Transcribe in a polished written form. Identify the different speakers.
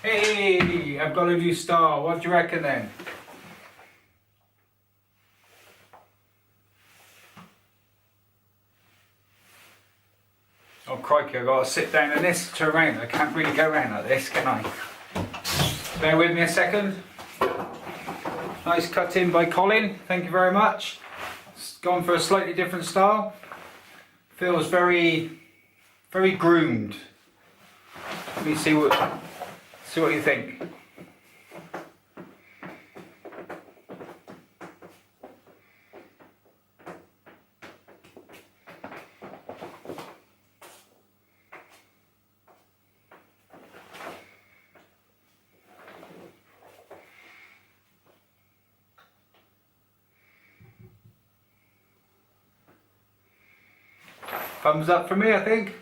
Speaker 1: Hey, I've got a new star. What do you reckon then? Oh crikey, I've got to sit down in this terrain. I can't really go around like this, can I? Bear with me a second. Nice cut in by Colin, thank you very much. It's gone for a slightly different style. Feels very groomed. Let me see what you think. Thumbs up for me, I think.